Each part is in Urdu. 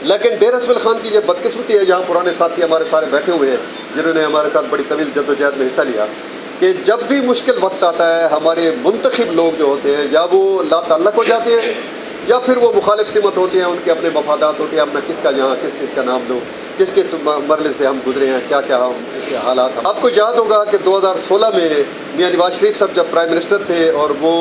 لیکن ڈیرہ اسماعیل خان کی یہ بدقسمتی ہے، جہاں پرانے ساتھی ہمارے سارے بیٹھے ہوئے ہیں جنہوں نے ہمارے ساتھ بڑی طویل جدوجہد میں حصہ لیا، کہ جب بھی مشکل وقت آتا ہے ہمارے منتخب لوگ جو ہوتے ہیں یا وہ لا تعلق ہو جاتے ہیں یا پھر وہ مخالف سمت ہوتے ہیں، ان کے اپنے مفادات ہوتے ہیں، اب میں کس کا یہاں کس کا نام دوں، کس مرحلے سے ہم گزرے ہیں، کیا حالات ہیں۔ آپ کو یاد ہوگا کہ 2016 میں میاں نواز شریف صاحب جب پرائم منسٹر تھے اور وہ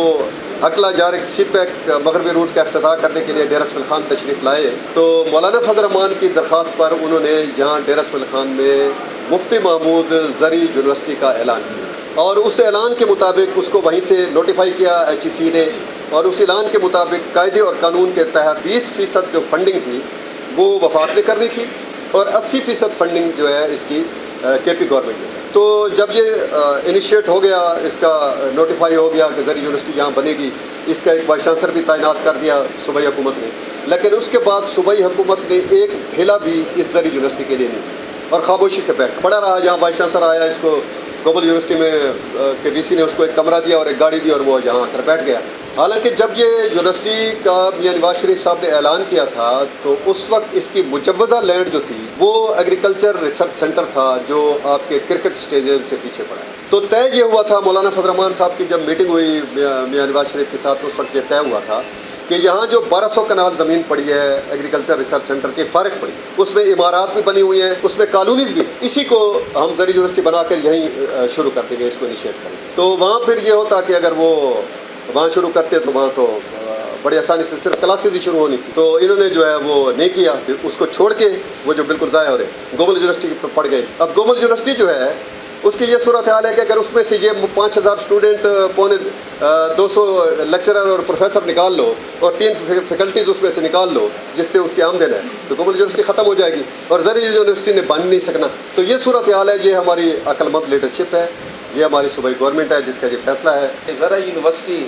حقلہ جارک سی پیک مغربی روٹ کا افتتاح کرنے کے لیے ڈیرہ اسماعیل خان تشریف لائے، تو مولانا فضل الرحمان کی درخواست پر انہوں نے یہاں ڈیرہ اسماعیل خان میں مفتی محمود زرعی یونیورسٹی کا اعلان کیا، اور اس اعلان کے مطابق اس کو وہیں سے نوٹیفائی کیا HEC نے، اور اس اعلان کے مطابق قاعدے اور قانون کے تحت 20% جو فنڈنگ تھی وہ وفاق نے کرنی تھی اور 80% فنڈنگ جو ہے اس کی KP گورنمنٹ نے۔ تو جب یہ انیشیٹ ہو گیا، اس کا نوٹیفائی ہو گیا کہ زرعی یونیورسٹی یہاں بنے گی، اس کا ایک وائس چانسلر بھی تعینات کر دیا صوبائی حکومت نے، لیکن اس کے بعد صوبائی حکومت نے ایک دھیلا بھی اس زرعی یونیورسٹی کے لیے نہیں، اور خاموشی سے بیٹھ پڑا رہا۔ جہاں وائس چانسلر آیا، اس کو گلوبل یونیورسٹی میں کے VC نے اس کو ایک کمرہ دیا اور ایک گاڑی دی اور وہ یہاں آ کر بیٹھ گیا۔ حالانکہ جب یہ یونیورسٹی کا میاں نواز شریف صاحب نے اعلان کیا تھا تو اس وقت اس کی مجوزہ لینڈ جو تھی وہ ایگریکلچر ریسرچ سینٹر تھا جو آپ کے کرکٹ اسٹیڈیم سے پیچھے پڑا ہے۔ تو طے یہ ہوا تھا، مولانا فضل الرحمان صاحب کی جب میٹنگ ہوئی میاں نواز شریف کے ساتھ، اس وقت یہ طے ہوا تھا کہ یہاں جو 1200 کنال زمین پڑی ہے ایگریکلچر ریسرچ سینٹر کی فارغ پڑی، اس میں عمارات بھی بنی ہوئی ہیں، اس میں کالونیز بھی ہیں، اسی کو ہم زرعی یونیورسٹی بنا کر یہیں شروع کر دیں گے، اس کو انیشیٹ کریں گے۔ تو وہاں پھر یہ ہوتا کہ اگر وہ وہاں شروع کرتے تو وہاں تو بڑی آسانی سے صرف کلاسز ہی شروع ہونی تھی، تو انہوں نے جو ہے وہ نہیں کیا، اس کو چھوڑ کے وہ جو بالکل ضائع ہو رہے گلوبل یونیورسٹی پہ پڑ گئی۔ اب گلوبل یونیورسٹی جو ہے اس کی یہ صورتحال ہے کہ اگر اس میں سے یہ 5000 اسٹوڈنٹ، 200 لیکچرر اور پروفیسر نکال لو اور 3 فیکلٹیز اس میں سے نکال لو جس سے اس کی آمدن ہے، تو گلوبل یونیورسٹی ختم ہو جائے گی اور زرعی یونیورسٹی نے بن نہیں سکنا۔ تو یہ صورتحال ہے، یہ ہماری عقل مند لیڈرشپ ہے، یہ ہماری صوبائی گورنمنٹ ہے جس کا یہ فیصلہ ہے۔ زرعی یونیورسٹی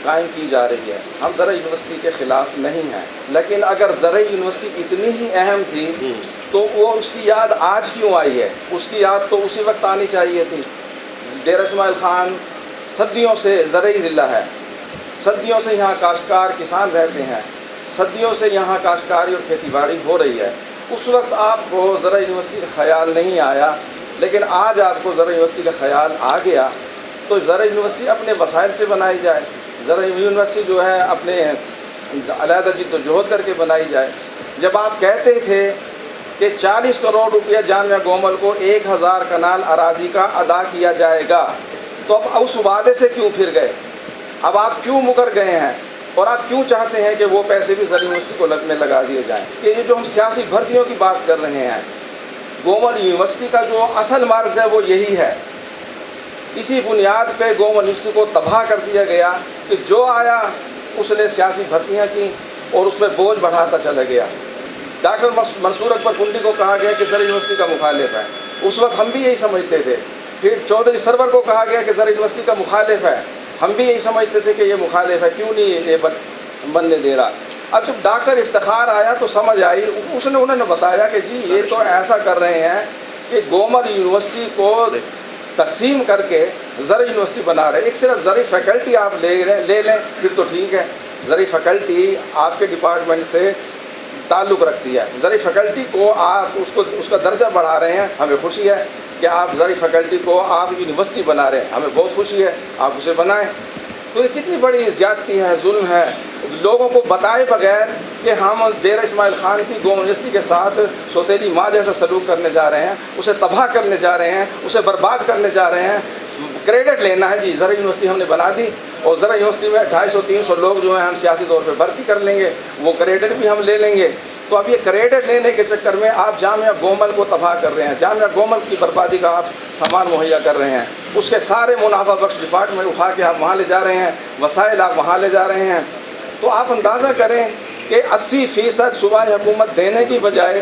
قائم کی جا رہی ہے، ہم زرعی یونیورسٹی کے خلاف نہیں ہیں، لیکن اگر زرعی یونیورسٹی اتنی ہی اہم تھی تو وہ اس کی یاد آج کیوں آئی ہے؟ اس کی یاد تو اسی وقت آنی چاہیے تھی۔ ڈیرہ اسماعیل خان صدیوں سے زرعی ضلع ہے، صدیوں سے یہاں کاشتکار کسان رہتے ہیں، صدیوں سے یہاں کاشتکاری اور کھیتی باڑی ہو رہی ہے۔ اس وقت آپ کو زرعی یونیورسٹی کا خیال نہیں آیا، لیکن آج آپ کو زرعی یونیورسٹی کا خیال آ گیا، تو زرعی یونیورسٹی اپنے وسائل سے بنائی جائے، زرعی یونیورسٹی جو ہے اپنے علیحدہ جد و جہد کر کے بنائی جائے۔ جب آپ کہتے تھے کہ 40 کروڑ روپیہ جامعہ گومل کو 1000 کنال اراضی کا ادا کیا جائے گا، تو اب اس وعدے سے کیوں پھر گئے؟ اب آپ کیوں مکر گئے ہیں اور آپ کیوں چاہتے ہیں کہ وہ پیسے بھی زرعی یونیورسٹی کو میں لگا دیے جائیں؟ کہ یہ جو ہم سیاسی بھرتیوں کی بات کر رہے ہیں، گومل یونیورسٹی کا جو اصل مرض ہے وہ یہی ہے۔ اسی بنیاد پہ گومل یونیورسٹی کو تباہ کر دیا گیا کہ جو آیا اس نے سیاسی بھرتیاں کی اور اس میں بوجھ بڑھاتا چلا گیا۔ ڈاکٹر منصور اکبر کنڈی کو کہا گیا کہ زرعی یونیورسٹی کا مخالف ہے، اس وقت ہم بھی یہی سمجھتے تھے۔ پھر چودھری سرور کو کہا گیا کہ زرعی یونیورسٹی کا مخالف ہے، ہم بھی یہی سمجھتے تھے کہ یہ مخالف ہے، کیوں نہیں یہ بننے دے رہا۔ اب جب ڈاکٹر افتخار آیا تو سمجھ آئی، انہوں نے بتایا کہ جی یہ تو ایسا کر رہے ہیں کہ گومل یونیورسٹی کو تقسیم کر کے زرعی یونیورسٹی بنا رہے ہیں۔ ایک صرف زرعی فیکلٹی آپ لے لیں پھر تو ٹھیک ہے، زرعی فیکلٹی آپ کے ڈپارٹمنٹ سے تعلق رکھتی ہے، زرعی فیکلٹی کو آپ اس کا درجہ بڑھا رہے ہیں، ہمیں خوشی ہے کہ آپ زرعی فیکلٹی کو آپ یونیورسٹی بنا رہے ہیں، ہمیں بہت خوشی ہے، آپ اسے بنائیں۔ تو یہ کتنی بڑی زیادتی ہے، ظلم ہے، لوگوں کو بتائے بغیر کہ ہم ڈیرہ اسماعیل خان کی گومل یونیورسٹی کے ساتھ سوتیلی ماں جیسا سلوک کرنے جا رہے ہیں، اسے تباہ کرنے جا رہے ہیں، اسے برباد کرنے جا رہے ہیں۔ کریڈٹ لینا ہے، جی زرعی یونیورسٹی ہم نے بنا دی اور زرعی یونیورسٹی میں 250-300 لوگ جو ہیں ہم سیاسی طور پہ بھرتی کر لیں گے، وہ کریڈٹ بھی ہم لے لیں گے۔ تو اب یہ کریڈٹ لینے کے چکر میں آپ جامعہ گومل کو تباہ کر رہے ہیں، جامعہ گومل کی بربادی کا آپ سامان مہیا کر رہے ہیں، اس کے سارے منافع بخش ڈپارٹمنٹ اٹھا کے آپ وہاں لے جا رہے ہیں، وسائل آپ وہاں لے جا رہے ہیں۔ تو آپ اندازہ کریں کہ 80% صوبائی حکومت دینے کی بجائے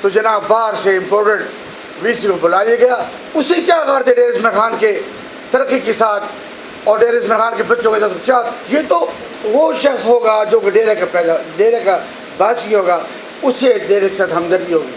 تو جناب باہر سے امپورٹڈ وی سی کو بلا لیا گیا. اسے کیا کار تھے ڈیر اسماعیل خان کے ترقی کے ساتھ اور ڈیر اسماعیل خان کے بچوں کے ساتھ؟ کیا یہ تو وہ شخص ہوگا جو کہ ڈیرے کا باسی ہوگا, اسے ڈیرے کے ساتھ ہمدردی ہوگی.